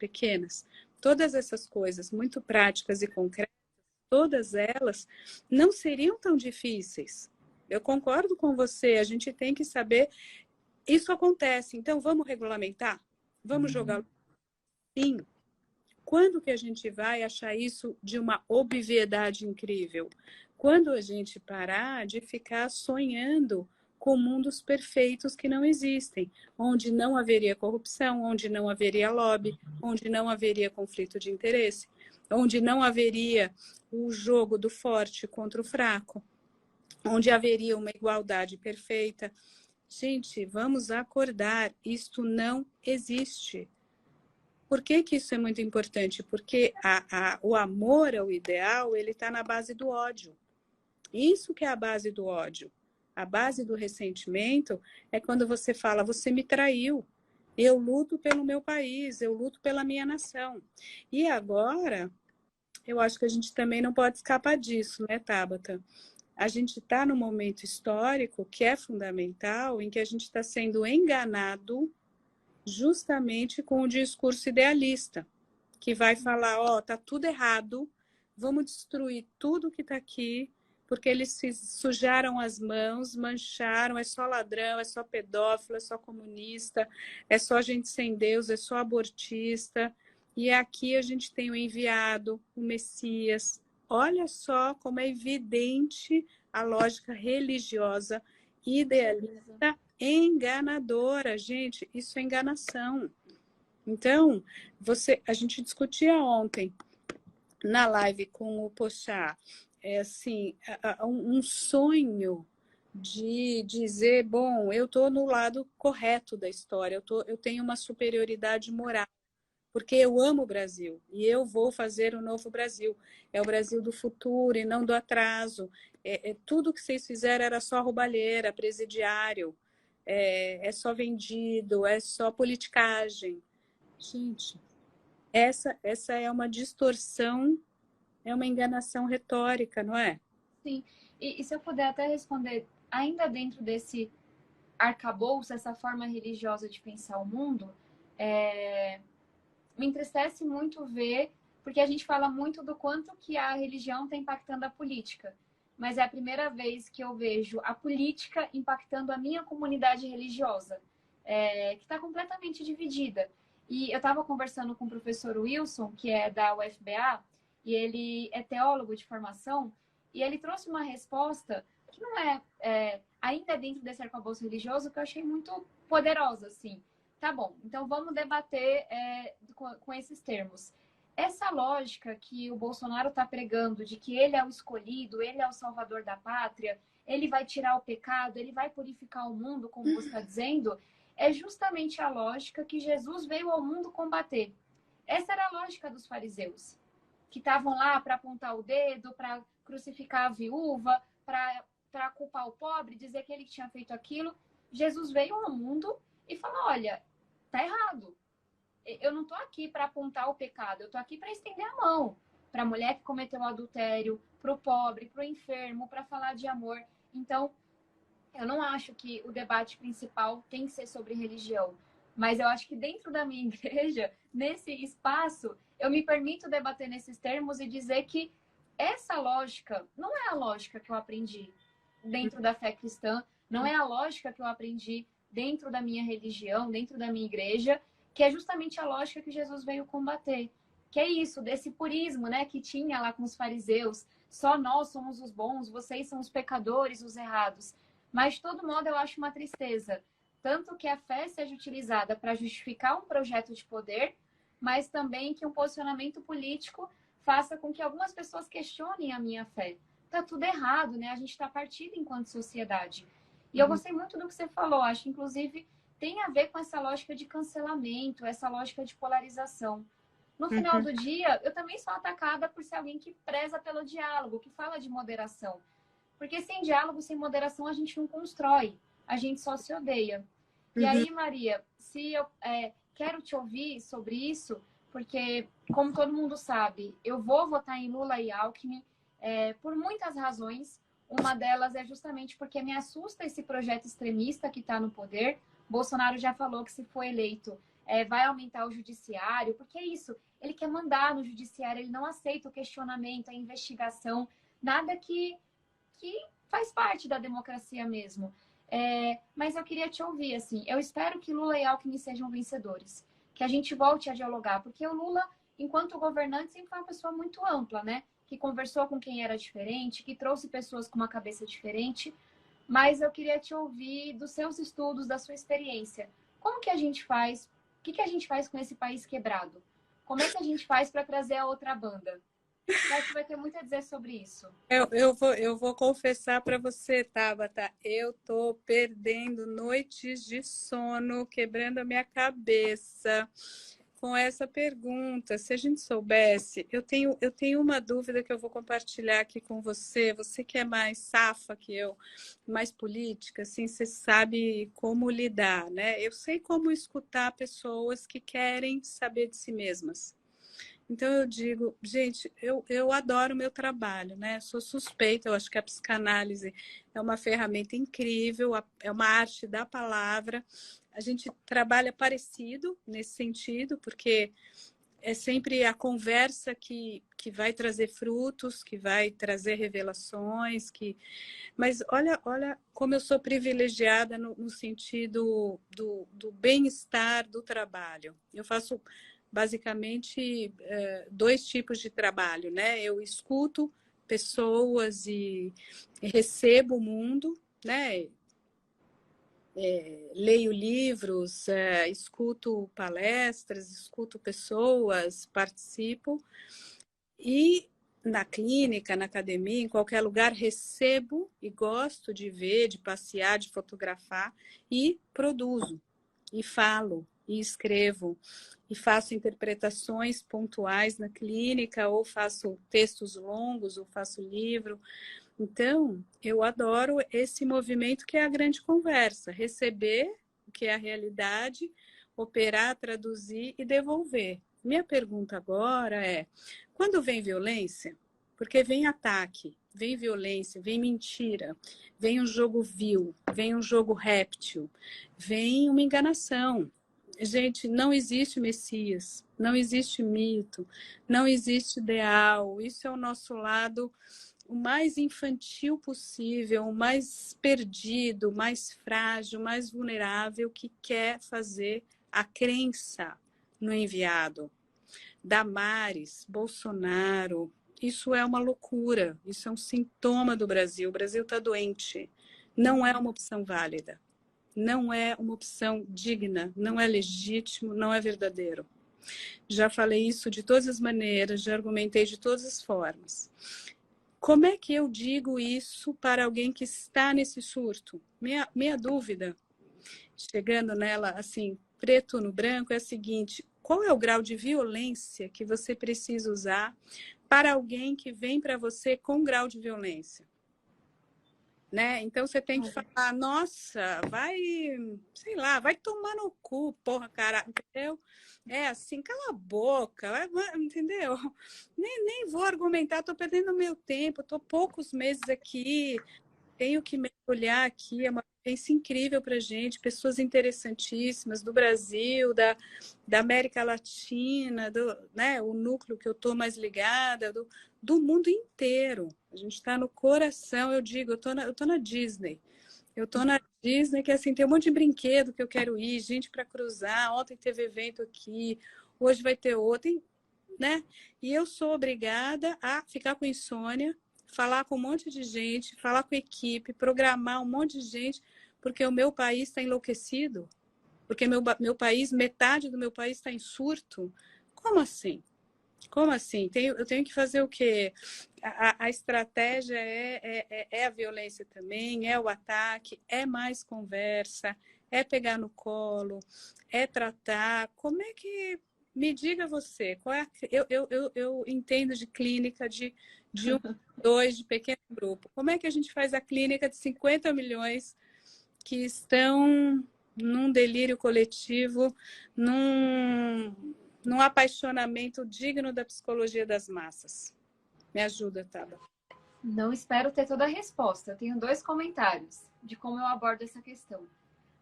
Speaker 1: todas essas coisas muito práticas e concretas, todas elas não seriam tão difíceis. Eu concordo com você, a gente tem que saber, isso acontece, então vamos regulamentar? Vamos jogar sim. Quando que a gente vai achar isso de uma obviedade incrível? Quando a gente parar de ficar sonhando com mundos perfeitos que não existem, onde não haveria corrupção, onde não haveria lobby, onde não haveria conflito de interesse, onde não haveria o jogo do forte contra o fraco, onde haveria uma igualdade perfeita. Gente, vamos acordar, isto não existe. Por que que isso é muito importante? Porque o amor ao ideal, ele está na base do ódio. Isso que é a base do ódio. A base do ressentimento é quando você fala, você me traiu. Eu luto pelo meu país, eu luto pela minha nação. E agora, eu acho que a gente também não pode escapar disso, né, Tabata? A gente está num momento histórico que é fundamental, em que a gente está sendo enganado justamente com o discurso idealista, que vai falar, ó, tá tudo errado, vamos destruir tudo que está aqui, porque eles se sujaram as mãos, mancharam, é só ladrão, é só pedófilo, é só comunista, é só gente sem Deus, é só abortista. E aqui a gente tem o enviado, o Messias. Olha só como é evidente a lógica religiosa idealista enganadora, gente, isso é enganação. Então, a gente discutia ontem na live com o Pochá, assim, um sonho de dizer, bom, eu estou no lado correto da história, eu tenho uma superioridade moral, porque eu amo o Brasil e eu vou fazer o novo Brasil. É o Brasil do futuro e não do atraso. Tudo que vocês fizeram era só roubalheira, presidiário, é só vendido, é só politicagem. Gente, essa é uma distorção, é uma enganação retórica, não é?
Speaker 2: Sim, e se eu puder até responder, ainda dentro desse arcabouço, essa forma religiosa de pensar o mundo, me entristece muito ver, porque a gente fala muito do quanto que a religião está impactando a política, mas é a primeira vez que eu vejo a política impactando a minha comunidade religiosa, que está completamente dividida. E eu estava conversando com o professor Wilson, que é da UFBA, e ele é teólogo de formação, e ele trouxe uma resposta que não ainda dentro desse arcabouço religioso, que eu achei muito poderosa, assim. Tá bom, então vamos debater com esses termos. Essa lógica que o Bolsonaro está pregando de que ele é o escolhido, ele é o salvador da pátria, ele vai tirar o pecado, ele vai purificar o mundo, como você está dizendo, é justamente a lógica que Jesus veio ao mundo combater. Essa era a lógica dos fariseus, que estavam lá para apontar o dedo, para crucificar a viúva, para culpar o pobre, dizer que ele tinha feito aquilo. Jesus veio ao mundo e falou, olha, tá errado. Eu não tô aqui para apontar o pecado, eu tô aqui para estender a mão para a mulher que cometeu o adultério, para o pobre, para o enfermo, para falar de amor. Então, eu não acho que o debate principal tem que ser sobre religião, mas eu acho que dentro da minha igreja, nesse espaço, eu me permito debater nesses termos e dizer que essa lógica não é a lógica que eu aprendi dentro da fé cristã, não é a lógica que eu aprendi dentro da minha religião, dentro da minha igreja, que é justamente a lógica que Jesus veio combater. Que é isso, desse purismo, né, que tinha lá com os fariseus. Só nós somos os bons, vocês são os pecadores, os errados. Mas, de todo modo, eu acho uma tristeza. Tanto que a fé seja utilizada para justificar um projeto de poder, mas também que um posicionamento político faça com que algumas pessoas questionem a minha fé. Tá tudo errado, né? A gente está partido enquanto sociedade. E eu gostei muito do que você falou. Acho que, inclusive, tem a ver com essa lógica de cancelamento, essa lógica de polarização. No final do dia, eu também sou atacada por ser alguém que preza pelo diálogo, que fala de moderação. Porque sem diálogo, sem moderação, a gente não constrói. A gente só se odeia. E aí, Maria, se eu quero te ouvir sobre isso, porque, como todo mundo sabe, eu vou votar em Lula e Alckmin. por muitas razões. Uma delas é justamente porque me assusta esse projeto extremista que está no poder. Bolsonaro já falou que, se for eleito, vai aumentar o judiciário, porque é isso, ele quer mandar no judiciário, ele não aceita o questionamento, a investigação, nada que faz parte da democracia mesmo. Mas eu queria te ouvir, assim, eu espero que Lula e Alckmin sejam vencedores, que a gente volte a dialogar, porque o Lula, enquanto governante, sempre foi uma pessoa muito ampla, né? Que conversou com quem era diferente, que trouxe pessoas com uma cabeça diferente, mas eu queria te ouvir dos seus estudos, da sua experiência. Como que a gente faz? O que a gente faz com esse país quebrado? Como é que a gente faz para trazer a outra banda? Eu acho que vai ter muito a dizer sobre isso.
Speaker 1: Eu vou confessar para você, Tabata, eu tô perdendo noites de sono, quebrando a minha cabeça com essa pergunta. Se a gente soubesse, eu tenho uma dúvida que eu vou compartilhar aqui com você. Você que é mais safa que eu, mais política, assim, você sabe como lidar, né? Eu sei como escutar pessoas que querem saber de si mesmas. Então eu digo, gente, eu adoro o meu trabalho, né? Sou suspeita, eu acho que a psicanálise é uma ferramenta incrível, é uma arte da palavra. A gente trabalha parecido nesse sentido, porque é sempre a conversa que vai trazer frutos, que vai trazer revelações, mas olha como eu sou privilegiada no sentido do bem-estar do trabalho. Eu faço basicamente dois tipos de trabalho, né? Eu escuto pessoas e recebo o mundo, né? Leio livros, escuto palestras, escuto pessoas, participo e na clínica, na academia, em qualquer lugar, recebo e gosto de ver, de passear, de fotografar e produzo, e falo, e escrevo, e faço interpretações pontuais na clínica, ou faço textos longos, ou faço livro. Então, eu adoro esse movimento que é a grande conversa, receber o que é a realidade, operar, traduzir e devolver. Minha pergunta agora é, quando vem violência, porque vem ataque, vem violência, vem mentira, vem um jogo vil, vem um jogo réptil, vem uma enganação. Gente, não existe Messias, não existe mito, não existe ideal. Isso é o nosso lado o mais infantil possível, o mais perdido, o mais frágil, o mais vulnerável, que quer fazer a crença no enviado. Damares, Bolsonaro, isso é uma loucura, isso é um sintoma do Brasil. O Brasil está doente, não é uma opção válida, não é uma opção digna, não é legítimo, não é verdadeiro. Já falei isso de todas as maneiras, já argumentei de todas as formas. Como é que eu digo isso para alguém que está nesse surto? Minha dúvida, chegando nela assim, preto no branco, é a seguinte: qual é o grau de violência que você precisa usar para alguém que vem para você com grau de violência? Né? Então você tem que falar, nossa, vai, sei lá, vai tomar no cu, porra, cara, entendeu? É assim, cala a boca, entendeu? Nem vou argumentar, estou perdendo meu tempo, estou poucos meses aqui, tenho que mergulhar aqui, é uma experiência incrível para a gente, pessoas interessantíssimas do Brasil, da América Latina, né, o núcleo que eu estou mais ligada, do mundo inteiro. A gente está no coração, eu digo, eu tô na Disney. Eu estou na Disney, que assim, tem um monte de brinquedo que eu quero ir, gente para cruzar, ontem teve evento aqui, hoje vai ter outro, né? E eu sou obrigada a ficar com insônia, falar com um monte de gente, falar com a equipe, programar um monte de gente, porque o meu país está enlouquecido, porque meu país, metade do meu país está em surto. Como assim? Como assim? Eu tenho que fazer o quê? A estratégia é a violência também, é o ataque, é mais conversa, é pegar no colo, é tratar. Como é que... Me diga você, qual é eu entendo de clínica de um, dois, de pequeno grupo. Como é que a gente faz a clínica de 50 milhões que estão num delírio coletivo, num apaixonamento digno da psicologia das massas? Me ajuda, Taba.
Speaker 2: Não espero ter toda a resposta. Eu tenho 2 comentários de como eu abordo essa questão.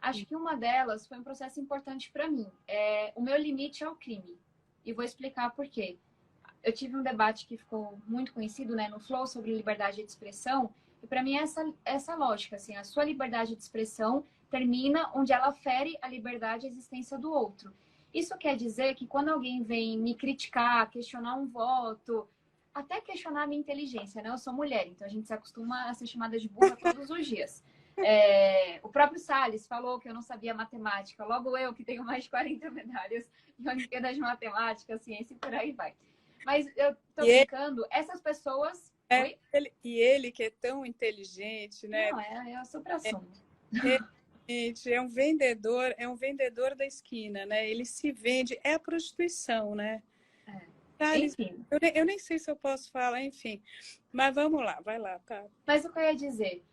Speaker 2: Acho que uma delas foi um processo importante para mim. O meu limite é o crime. E vou explicar por quê. Eu tive um debate que ficou muito conhecido, né, no Flow, sobre liberdade de expressão. E para mim é essa lógica, assim, a sua liberdade de expressão termina onde ela fere a liberdade e a existência do outro. Isso quer dizer que quando alguém vem me criticar, questionar um voto, até questionar a minha inteligência, né? Eu sou mulher, então a gente se acostuma a ser chamada de burra todos os dias. O próprio Salles falou que eu não sabia matemática, logo eu, que tenho mais de 40 medalhas em Olimpíadas de Matemática, ciência e por aí vai. Mas eu tô brincando, essas pessoas... Oi?
Speaker 1: Ele que é tão inteligente, né?
Speaker 2: Não, é o supra-sumo.
Speaker 1: É um vendedor da esquina, né? Ele se vende, é a prostituição, né? Salles,
Speaker 2: Enfim.
Speaker 1: eu nem sei se eu posso falar, enfim. Mas vamos lá, vai lá, tá?
Speaker 2: Mas o que eu ia dizer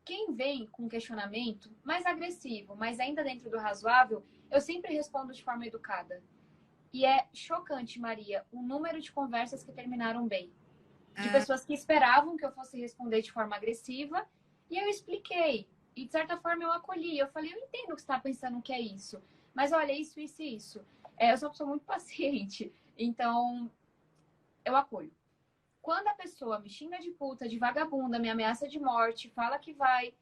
Speaker 2: quem vem com questionamento mais agressivo, mas ainda dentro do razoável, eu sempre respondo de forma educada. E é chocante, Maria, o número de conversas que terminaram bem. De pessoas que esperavam que eu fosse responder de forma agressiva, e eu expliquei. E, de certa forma, eu acolhi. Eu falei, eu entendo que você está pensando que é isso. Mas, olha, isso, isso e isso. Eu sou uma pessoa muito paciente. Então, eu acolho. Quando a pessoa me xinga de puta, de vagabunda, me ameaça de morte, fala que vai,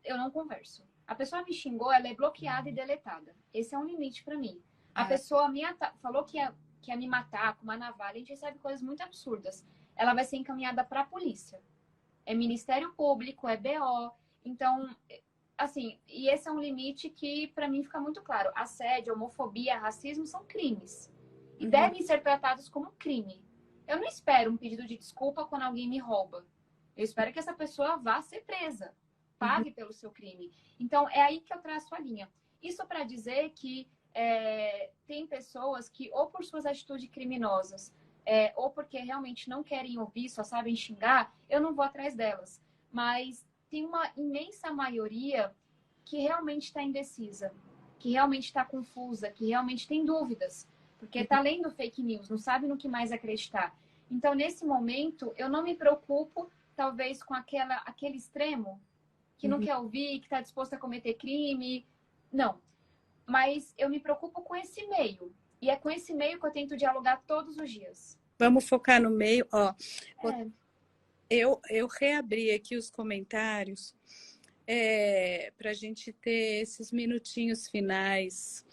Speaker 2: eu não converso. A pessoa me xingou, ela é bloqueada e deletada. Esse é um limite para mim. A pessoa falou que ia me matar com uma navalha, a gente recebe coisas muito absurdas. Ela vai ser encaminhada para a polícia. É Ministério Público, é BO. Então, assim, e esse é um limite que para mim fica muito claro. Assédio, homofobia, racismo são crimes. E devem ser tratados como crime. Eu não espero um pedido de desculpa quando alguém me rouba. Eu espero que essa pessoa vá ser presa. Pague pelo seu crime. Então, é aí que eu traço a linha. Isso para dizer que tem pessoas que, ou por suas atitudes criminosas, ou porque realmente não querem ouvir, só sabem xingar, eu não vou atrás delas. Mas tem uma imensa maioria que realmente está indecisa, que realmente está confusa, que realmente tem dúvidas. Porque está lendo fake news, não sabe no que mais acreditar. Então, nesse momento, eu não me preocupo, talvez, com aquele extremo que não quer ouvir, que está disposto a cometer crime. Não. Mas eu me preocupo com esse meio. E é com esse meio que eu tento dialogar todos os dias.
Speaker 1: Vamos focar no meio. Ó, eu reabri aqui os comentários para a gente ter esses minutinhos finais.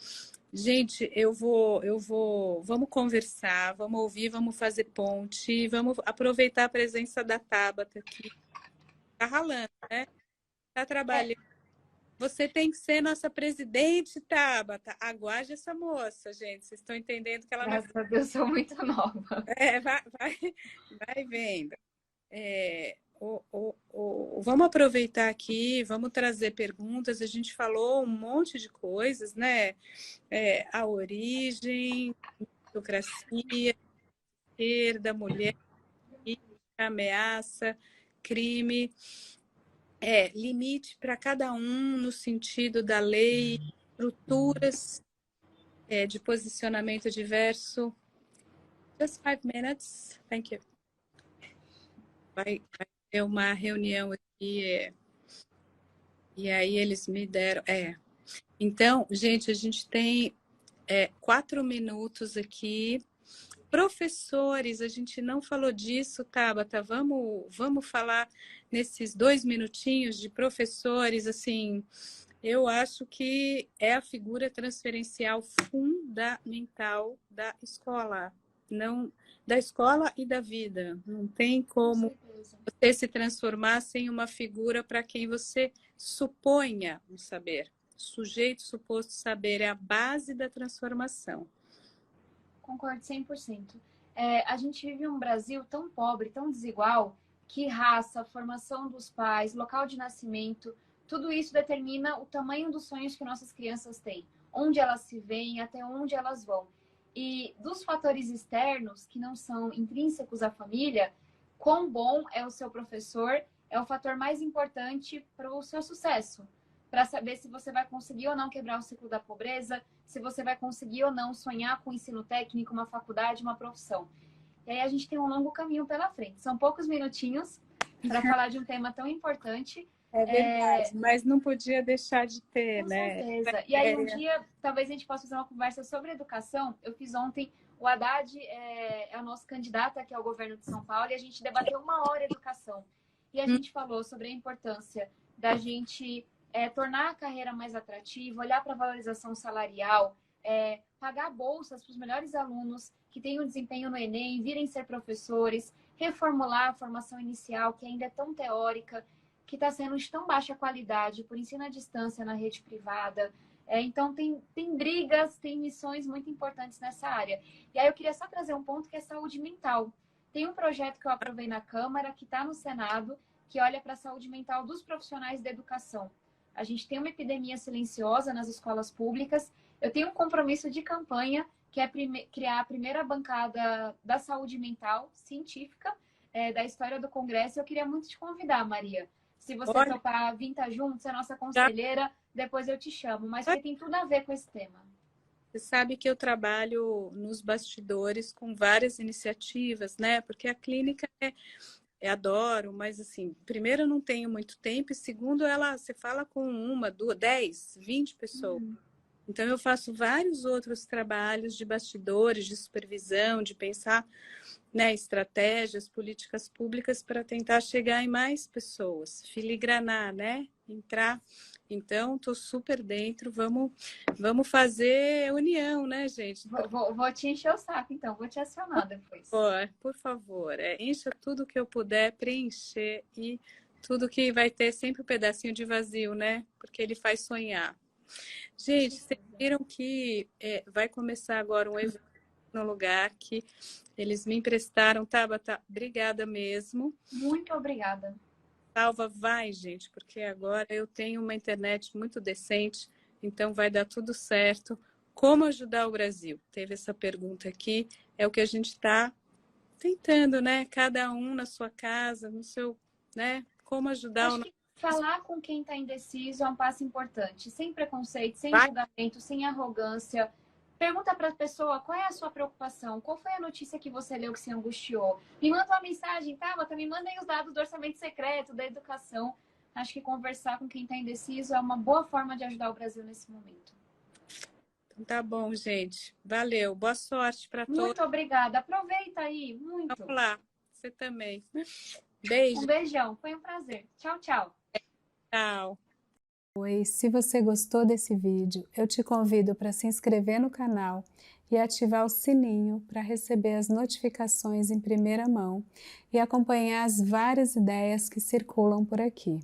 Speaker 1: Gente, vamos conversar, vamos ouvir, vamos fazer ponte, vamos aproveitar a presença da Tabata aqui. Tá ralando, né? Tá trabalhando. Você tem que ser nossa presidente, Tabata. Aguarde essa moça, gente. Vocês estão entendendo que ela
Speaker 2: vai... Graças a Deus, sou muito nova.
Speaker 1: Vai vendo. Vamos aproveitar aqui, vamos trazer perguntas. A gente falou um monte de coisas, né? A origem, democracia, esquerda, mulher, ameaça, crime, limite para cada um no sentido da lei, estruturas de posicionamento diverso. Just 5 minutes, thank you. Vai ter uma reunião aqui e aí eles me deram. Então, gente, a gente tem 4 minutos aqui. Professores, a gente não falou disso, Tabata. Vamos falar nesses 2 minutinhos de professores. Assim, eu acho que é a figura transferencial fundamental da escola. Não, da escola e da vida. Não tem como você se transformar sem uma figura para quem você suponha um saber. Sujeito suposto saber é a base da transformação.
Speaker 2: Concordo 100%. A gente vive um Brasil tão pobre, tão desigual, que raça, formação dos pais, local de nascimento, tudo isso determina o tamanho dos sonhos que nossas crianças têm, onde elas se veem, até onde elas vão. E dos fatores externos, que não são intrínsecos à família, quão bom é o seu professor é o fator mais importante para o seu sucesso. Para saber se você vai conseguir ou não quebrar o ciclo da pobreza, se você vai conseguir ou não sonhar com ensino técnico, uma faculdade, uma profissão. E aí a gente tem um longo caminho pela frente. São poucos minutinhos para falar de um tema tão importante.
Speaker 1: É verdade, mas não podia deixar de ter,
Speaker 2: Com
Speaker 1: né?
Speaker 2: certeza. E aí um dia, talvez a gente possa fazer uma conversa sobre educação. Eu fiz ontem, o Haddad é o nosso candidato aqui ao governo de São Paulo e a gente debateu 1 hora educação. E a gente falou sobre a importância da gente tornar a carreira mais atrativa, olhar para a valorização salarial, pagar bolsas para os melhores alunos que têm um desempenho no Enem, virem ser professores, reformular a formação inicial, que ainda é tão teórica, que está sendo de tão baixa qualidade por ensino à distância na rede privada. Então, tem brigas, tem missões muito importantes nessa área. E aí eu queria só trazer um ponto que é saúde mental. Tem um projeto que eu aprovei na Câmara, que está no Senado, que olha para a saúde mental dos profissionais da educação. A gente tem uma epidemia silenciosa nas escolas públicas. Eu tenho um compromisso de campanha, que é criar a primeira bancada da saúde mental científica da história do Congresso. Eu queria muito te convidar, Maria. Se você topar vir tá junto, você é nossa conselheira, depois eu te chamo. Mas que tem tudo a ver com esse tema.
Speaker 1: Você sabe que eu trabalho nos bastidores com várias iniciativas, né? Porque a clínica eu adoro, mas assim, primeiro eu não tenho muito tempo, e segundo, você fala com 1, 2, 10, 20 pessoas. Então eu faço vários outros trabalhos de bastidores, de supervisão, de pensar, né, estratégias, políticas públicas para tentar chegar em mais pessoas, filigranar, né? Entrar. Então, estou super dentro, vamos fazer união, né, gente?
Speaker 2: Vou te encher o saco, então, vou te acionar depois.
Speaker 1: Por favor, encha tudo que eu puder preencher e tudo que vai ter sempre um pedacinho de vazio, né? Porque ele faz sonhar. Gente, vocês viram que vai começar agora um evento no lugar que eles me emprestaram. Tabata, obrigada mesmo.
Speaker 2: Muito obrigada.
Speaker 1: Salva, vai, gente, porque agora eu tenho uma internet muito decente, então vai dar tudo certo. Como ajudar o Brasil? Teve essa pergunta aqui, é o que a gente está tentando, né? Cada um na sua casa, no seu, né? Como ajudar
Speaker 2: Acho
Speaker 1: o
Speaker 2: que falar com quem está indeciso é um passo importante, sem preconceito, sem julgamento, sem arrogância. Pergunta para a pessoa qual é a sua preocupação, qual foi a notícia que você leu que se angustiou. Me manda uma mensagem, tá? Mas também manda aí os dados do orçamento secreto, da educação. Acho que conversar com quem está indeciso é uma boa forma de ajudar o Brasil nesse momento.
Speaker 1: Então, tá bom, gente. Valeu. Boa sorte para todos.
Speaker 2: Muito obrigada. Aproveita aí. Muito.
Speaker 1: Vamos lá. Você também. Beijo.
Speaker 2: Um beijão. Foi um prazer. Tchau, tchau.
Speaker 1: Tchau.
Speaker 3: Oi, se você gostou desse vídeo, eu te convido para se inscrever no canal e ativar o sininho para receber as notificações em primeira mão e acompanhar as várias ideias que circulam por aqui.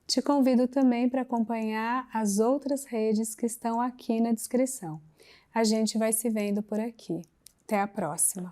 Speaker 3: Te convido também para acompanhar as outras redes que estão aqui na descrição. A gente vai se vendo por aqui. Até a próxima!